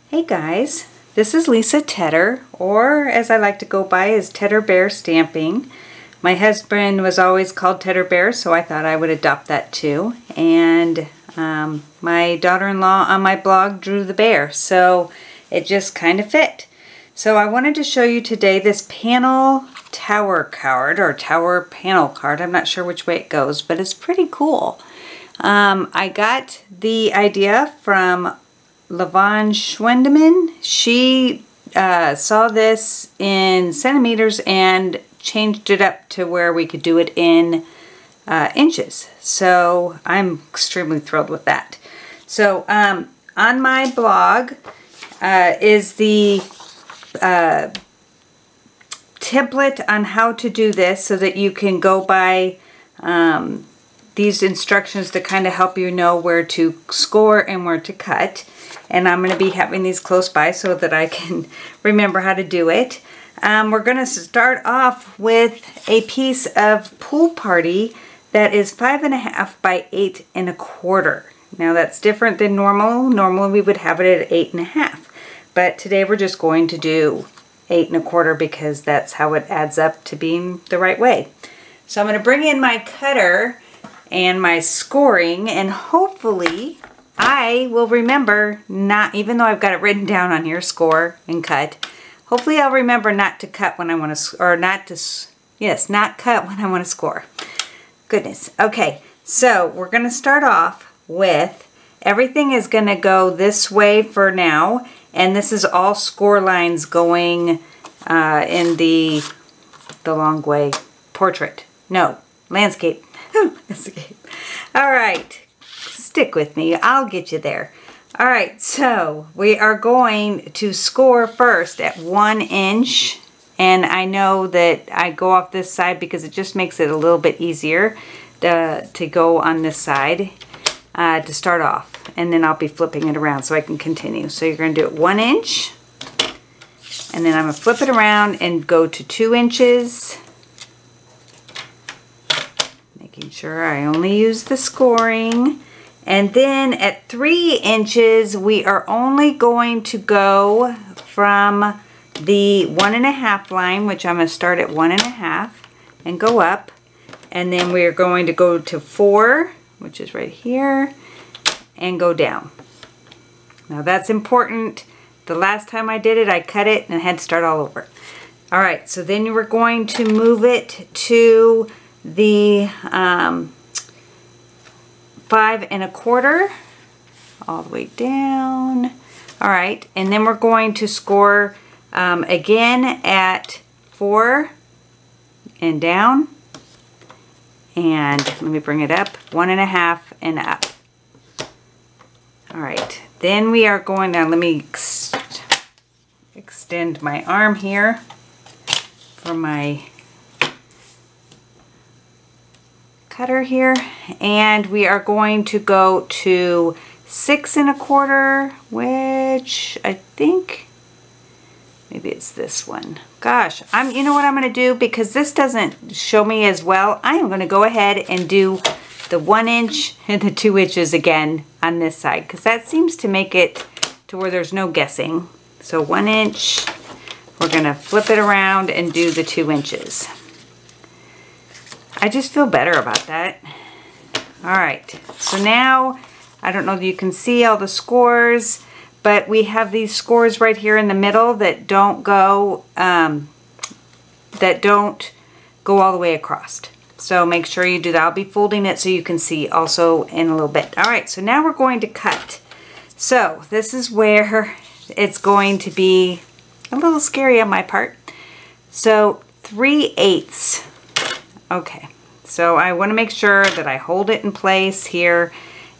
Hey guys, this is Lisa Tedder, or as I like to go by as Tedder Bear Stamping. My husband was always called Tedder Bear, so I thought I would adopt that too. And my daughter-in-law on my blog drew the bear, so it just kind of fit. So I wanted to show you today this panel tower card, or tower panel card. I'm not sure which way it goes, but it's pretty cool. I got the idea from Lavon Schwendeman. She saw this in centimeters and changed it up to where we could do it in inches. So I'm extremely thrilled with that. So on my blog is the template on how to do this so that you can go by these instructions to kind of help you know where to score and where to cut. And I'm going to be having these close by so that I can remember how to do it. We're going to start off with a piece of Pool Party that is 5.5 by 8 1/4. Now that's different than normal. Normally we would have it at 8.5. But today we're just going to do 8 1/4 because that's how it adds up to being the right way. So I'm going to bring in my cutter and my scoring, and hopefully I will remember not, even though I've got it written down on here, score and cut, hopefully I'll remember not to cut when I want to, or not to, yes, not cut when I want to score. Goodness. Okay, so we're going to start off with, everything is going to go this way for now, and this is all score lines going in the long way. Portrait. No, landscape. Landscape. All right. Stick with me. I'll get you there. All right, so we are going to score first at 1 inch. And I know that I go off this side because it just makes it a little bit easier to go on this side to start off. And then I'll be flipping it around so I can continue. So you're going to do it 1 inch. And then I'm going to flip it around and go to 2 inches. Making sure I only use the scoring. And then at 3 inches, we are only going to go from the 1.5 line, which I'm going to start at 1.5 and go up. And then we're going to go to 4, which is right here, and go down. Now that's important. The last time I did it, I cut it and had to start all over. All right, so then we're going to move it to the 5 1/4 all the way down. All right, and then we're going to score again at 4 and down, and let me bring it up, 1.5 and up. All right, then we are going down. Let me extend my arm here for my cutter here, and we are going to go to 6 1/4, which I think maybe it's this one. Gosh, you know what I'm going to do, because this doesn't show me as well, I am going to go ahead and do the 1 inch and the 2 inches again on this side, because that seems to make it to where there's no guessing. So 1 inch, we're going to flip it around and do the 2 inches. I just feel better about that. All right, so now, I don't know if you can see all the scores, but we have these scores right here in the middle that don't go all the way across. So make sure you do that. I'll be folding it so you can see also in a little bit. All right, so now we're going to cut. So this is where it's going to be a little scary on my part. So 3/8. Okay, so I want to make sure that I hold it in place here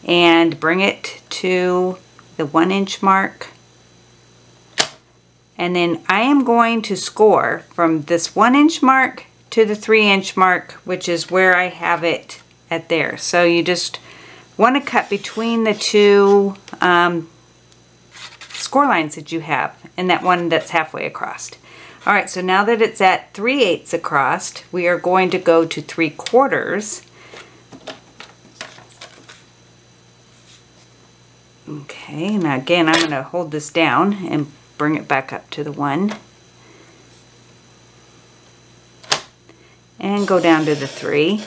and bring it to the 1 inch mark. And then I am going to score from this 1 inch mark to the 3 inch mark, which is where I have it at there. So you just want to cut between the two score lines that you have and that one that's halfway across. All right, so now that it's at 3/8 across, we are going to go to 3/4 Okay, now again, I'm going to hold this down and bring it back up to the 1. And go down to the 3.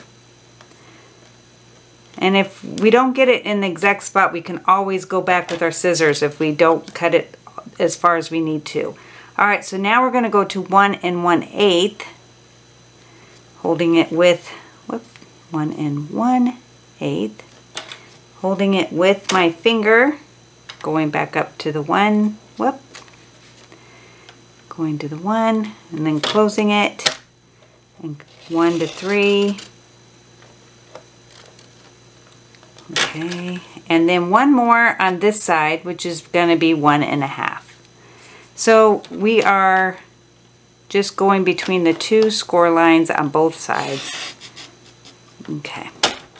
And if we don't get it in the exact spot, we can always go back with our scissors if we don't cut it as far as we need to. Alright, so now we're going to go to 1 1/8, holding it with 1 1/8, holding it with my finger, going back up to the 1, going to the 1, and then closing it, and 1 to 3. Okay, and then one more on this side, which is going to be 1 1/2. So we are just going between the 2 score lines on both sides. Okay,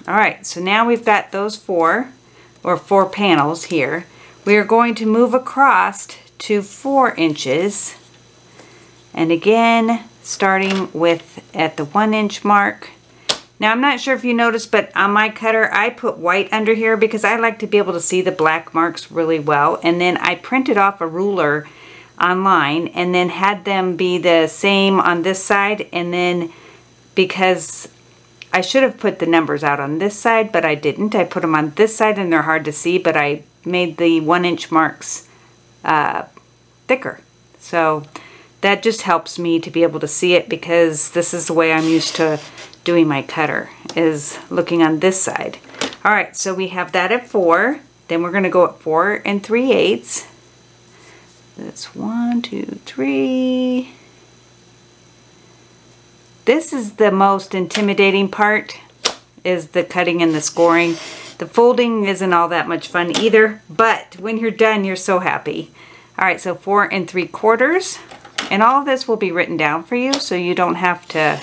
alright, so now we've got those 4 panels here. We are going to move across to 4 inches, and again starting with at the 1 inch mark. Now I'm not sure if you noticed, but on my cutter I put white under here because I like to be able to see the black marks really well, and then I printed off a ruler online and then had them be the same on this side, and then because I should have put the numbers out on this side, but I didn't. I put them on this side and they're hard to see, but I made the 1 inch marks thicker. So that just helps me to be able to see it, because this is the way I'm used to doing my cutter, is looking on this side. Alright, so we have that at 4. Then we're going to go at 4 3/8. That's 1, 2, 3. This is the most intimidating part, is the cutting and the scoring. The folding isn't all that much fun either, but when you're done, you're so happy. Alright, so 4 3/4. And all of this will be written down for you, so you don't have to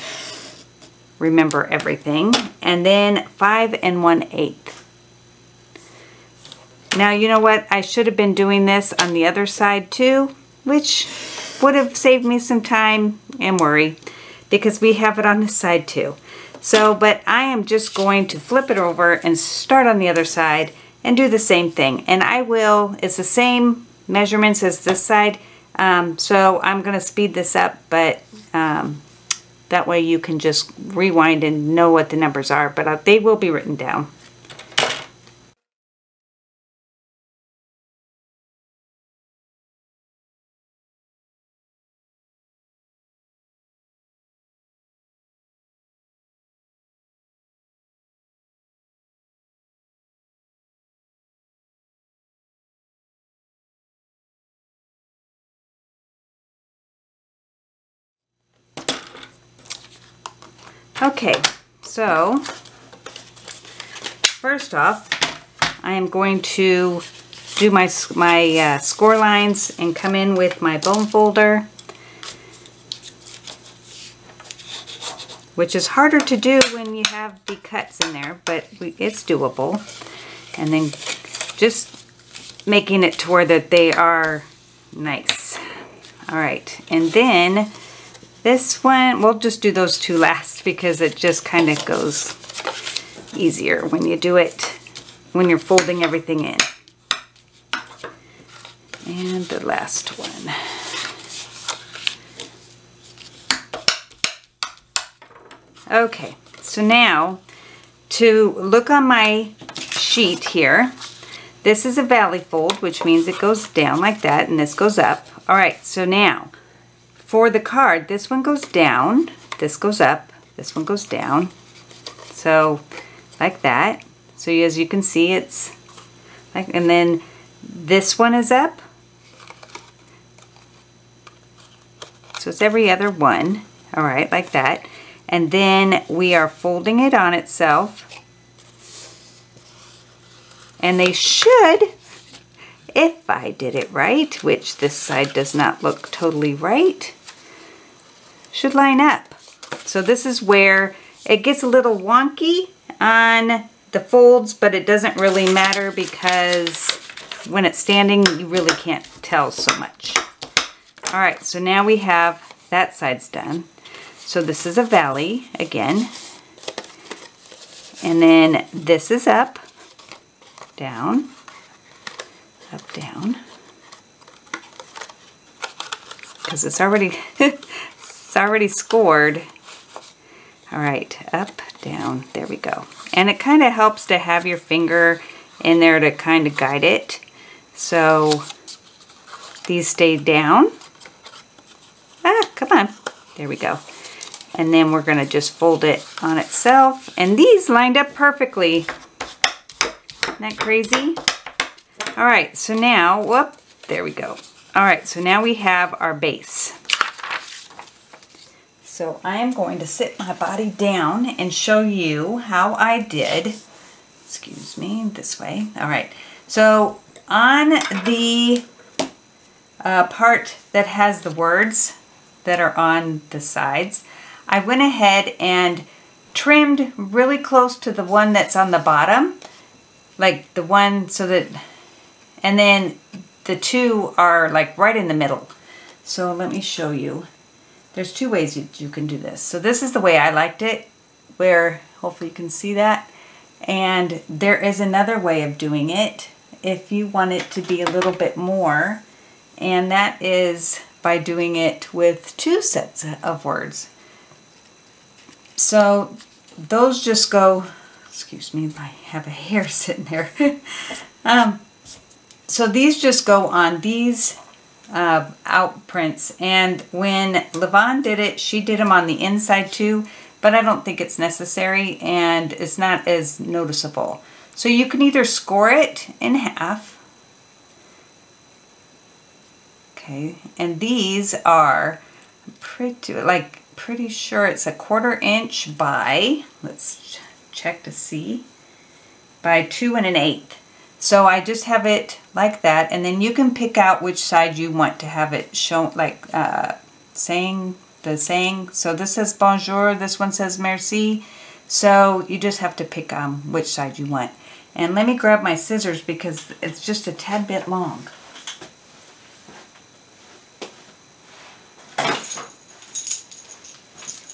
remember everything. And then 5 1/8. Now, you know what? I should have been doing this on the other side too, which would have saved me some time and worry, because we have it on this side too. So, but I am just going to flip it over and start on the other side and do the same thing. And I will, it's the same measurements as this side, so I'm going to speed this up, but that way you can just rewind and know what the numbers are, but they will be written down. Okay, so first off, I am going to do my score lines and come in with my bone folder, which is harder to do when you have the cuts in there, but it's doable. And then just making it to where that they are nice. All right, and then this one, we'll just do those 2 last, because it just kind of goes easier when you do it, when you're folding everything in. And the last one. Okay, so now to look on my sheet here, this is a valley fold, which means it goes down like that, and this goes up. All right, so now for the card, this one goes down, this goes up, this one goes down. So like that. So as you can see, it's like, and then this one is up. So it's every other one. All right, like that. And then we are folding it on itself. And they should, if I did it right, which this side does not look totally right, should line up. So this is where it gets a little wonky on the folds, but it doesn't really matter, because when it's standing, you really can't tell so much. All right, so now we have that side's done. So this is a valley again. And then this is up, down, Up, down. Because it's already it's already scored. All right, up, down, there we go. And it kind of helps to have your finger in there to kind of guide it. So these stay down. Ah, come on. There we go. And then we're gonna just fold it on itself. And these lined up perfectly. Isn't that crazy? All right, so now, whoop, there we go. All right, so now we have our base. So I am going to sit my body down and show you how I did. Excuse me, this way. All right, so on the part that has the words that are on the sides, I went ahead and trimmed really close to the one that's on the bottom, like the one so that, and then the two are like right in the middle. So let me show you. There's two ways you can do this. So this is the way I liked it, where hopefully you can see that. And there is another way of doing it if you want it to be a little bit more, and that is by doing it with two sets of words. So those just go, excuse me if I have a hair sitting there. So these just go on these out prints, and when Levon did it, she did them on the inside too, but I don't think it's necessary and it's not as noticeable. So you can either score it in half. Okay, and these are pretty sure it's 1/4 inch by, let's check to see, by 2 1/8. So I just have it like that, and then you can pick out which side you want to have it shown, like saying. So this says bonjour, this one says merci. So you just have to pick which side you want. And let me grab my scissors because it's just a tad bit long.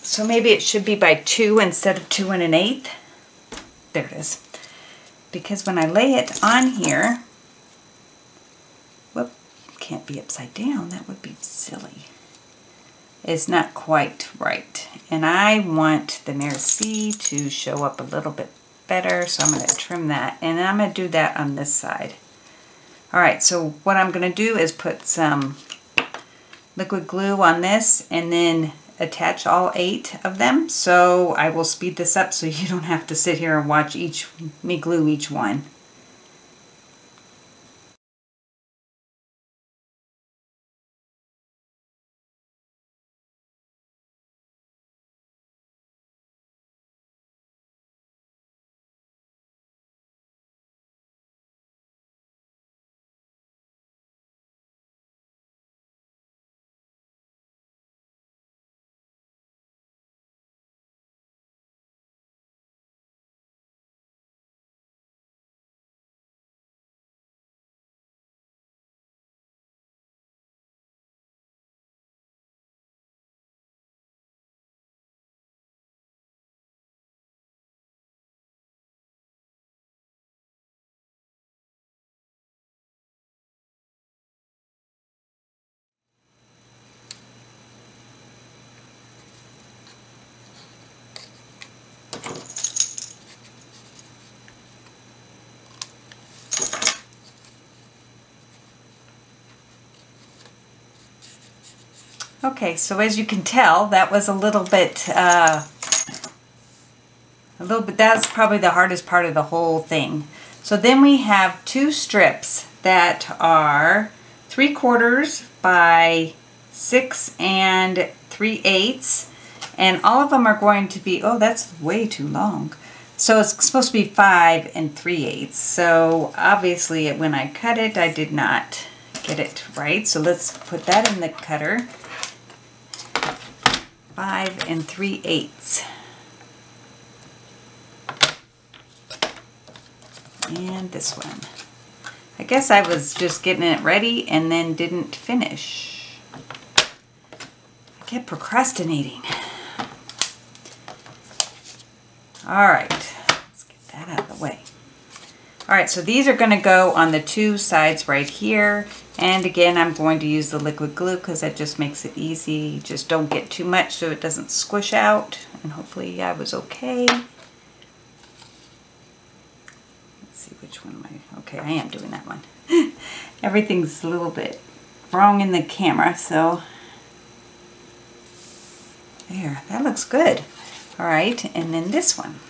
So maybe it should be by 2 instead of 2 1/8. There it is. Because when I lay it on here, whoop, can't be upside down, that would be silly. It's not quite right. And I want the merci to show up a little bit better, so I'm going to trim that. And I'm going to do that on this side. Alright, so what I'm going to do is put some liquid glue on this and then attach all 8 of them. So I will speed this up so you don't have to sit here and watch me glue each one. Okay, so as you can tell, that was a little bit, that's probably the hardest part of the whole thing. So then we have 2 strips that are 3/4 by 6 3/8, and all of them are going to be, oh, that's way too long. So it's supposed to be 5 3/8. So obviously when I cut it, I did not get it right. So let's put that in the cutter. 5 3/8. And this one. I guess I was just getting it ready and then didn't finish. I kept procrastinating. Alright, let's get that out of the way. All right, so these are gonna go on the two sides right here. And again, I'm going to use the liquid glue because that just makes it easy. Just don't get too much so it doesn't squish out. And hopefully I was okay. Let's see, which one am I? Okay, I am doing that one. Everything's a little bit wrong in the camera, so there, that looks good. All right, and then this one.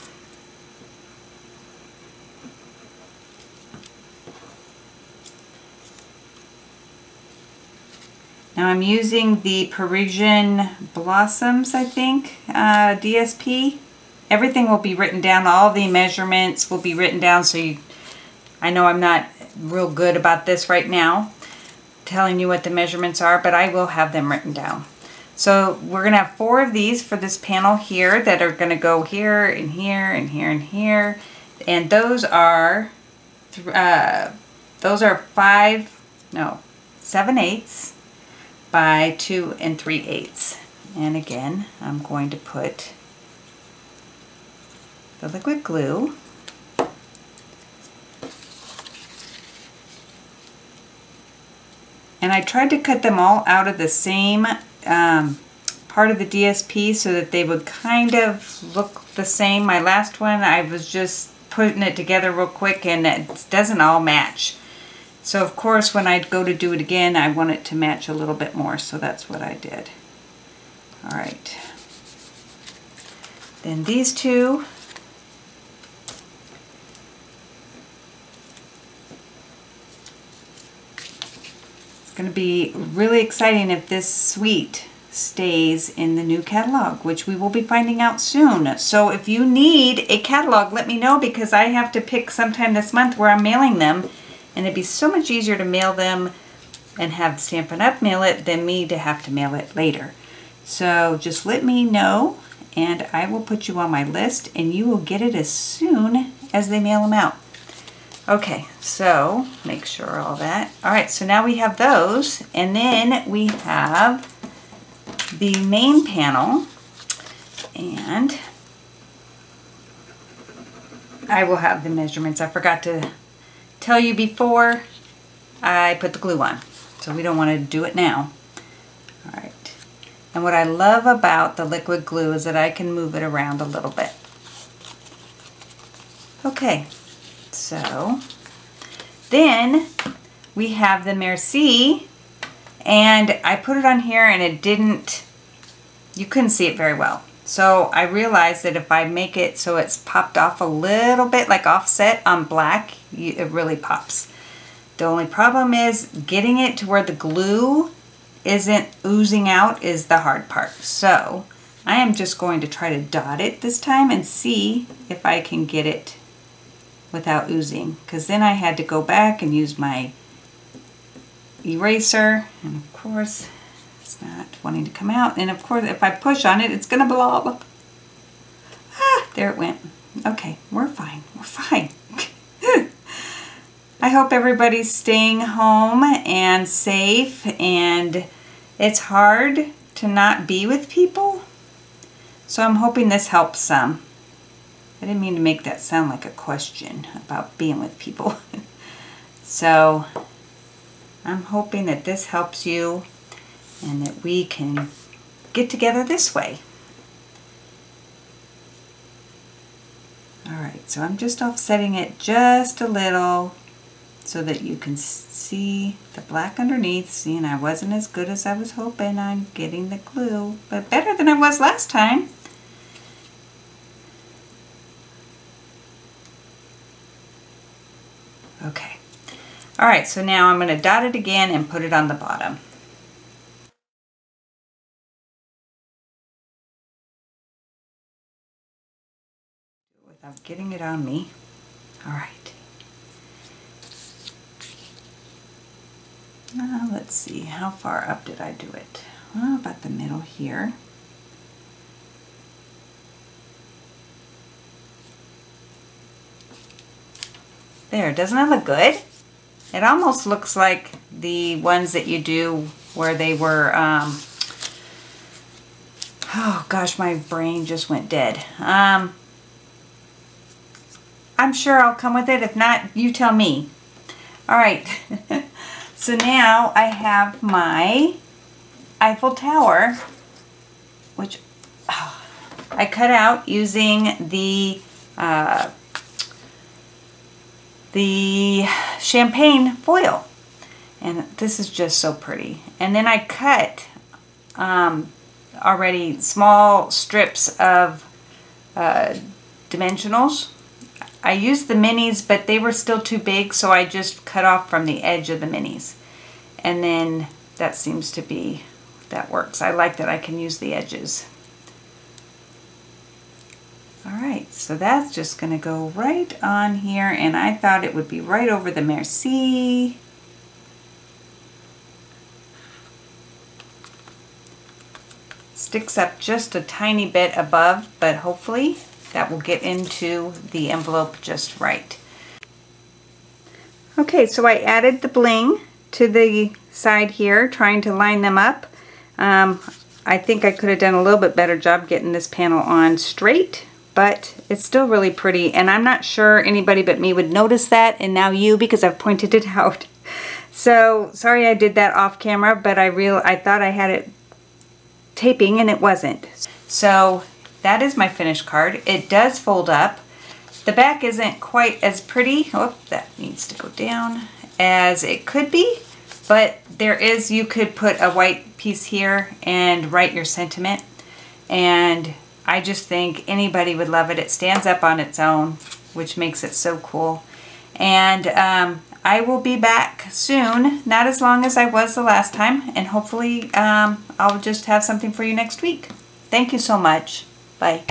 Now I'm using the Parisian Blossoms, I think, DSP. Everything will be written down. All the measurements will be written down, so I know I'm not real good about this right now, telling you what the measurements are, but I will have them written down. So we're going to have 4 of these for this panel here that are going to go here and here and here and here. And those are 7/8 by 2 3/8. And again, I'm going to put the liquid glue. And I tried to cut them all out of the same part of the DSP so that they would kind of look the same. My last one, I was just putting it together real quick and it doesn't all match. So of course when I go to do it again, I want it to match a little bit more, so that's what I did. All right. Then these two. It's going to be really exciting if this suite stays in the new catalog, which we will be finding out soon. So if you need a catalog, let me know, because I have to pick sometime this month where I'm mailing them. And it'd be so much easier to mail them and have Stampin' Up! Mail it than me to have to mail it later. So just let me know and I will put you on my list and you will get it as soon as they mail them out. Okay, so make sure all that. All right, so now we have those, and then we have the main panel, and I will have the measurements. I forgot to tell you before I put the glue on, so we don't want to do it now. All right, and what I love about the liquid glue is that I can move it around a little bit. Okay, so then we have the Merci, and I put it on here and it didn't, you couldn't see it very well. So I realized that if I make it so it's popped off a little bit, like offset on black, it really pops. The only problem is getting it to where the glue isn't oozing out is the hard part. So I am just going to try to dot it this time and see if I can get it without oozing, because then I had to go back and use my eraser, and of course it's not wanting to come out, and of course if I push on it it's gonna blob. Ah, there it went. Okay, we're fine, we're fine. I hope everybody's staying home and safe, and it's hard to not be with people, so I'm hoping this helps some. I didn't mean to make that sound like a question about being with people. So I'm hoping that this helps you and that we can get together this way. All right, so I'm just offsetting it just a little so that you can see the black underneath. See, and I wasn't as good as I was hoping on getting the glue, but better than I was last time. Okay. All right, so now I'm going to dot it again and put it on the bottom. Without getting it on me. All right. Now let's see, how far up did I do it? Well, about the middle here. There, doesn't that look good? It almost looks like the ones that you do where they were, oh gosh, my brain just went dead. I I'm sure I'll come with it. If not, you tell me. All right. So now I have my Eiffel Tower, which I cut out using the champagne foil. And this is just so pretty. And then I cut already small strips of dimensionals. I used the minis, but they were still too big, so I just cut off from the edge of the minis. And then that seems to be, that works. I like that I can use the edges. Alright, so that's just going to go right on here, and I thought it would be right over the merci. Sticks up just a tiny bit above, but hopefully that will get into the envelope just right. Okay, so I added the bling to the side here, trying to line them up. I think I could have done a little bit better job getting this panel on straight, but it's still really pretty, and I'm not sure anybody but me would notice that, and now you, because I've pointed it out. So sorry I did that off camera, but I thought I had it taping and it wasn't. So that is my finished card. It does fold up. The back isn't quite as pretty, oh, that needs to go down, as it could be, but there is, you could put a white piece here and write your sentiment, and I just think anybody would love it. It stands up on its own, which makes it so cool. And I will be back soon, not as long as I was the last time, and hopefully I'll just have something for you next week. Thank you so much. Bye.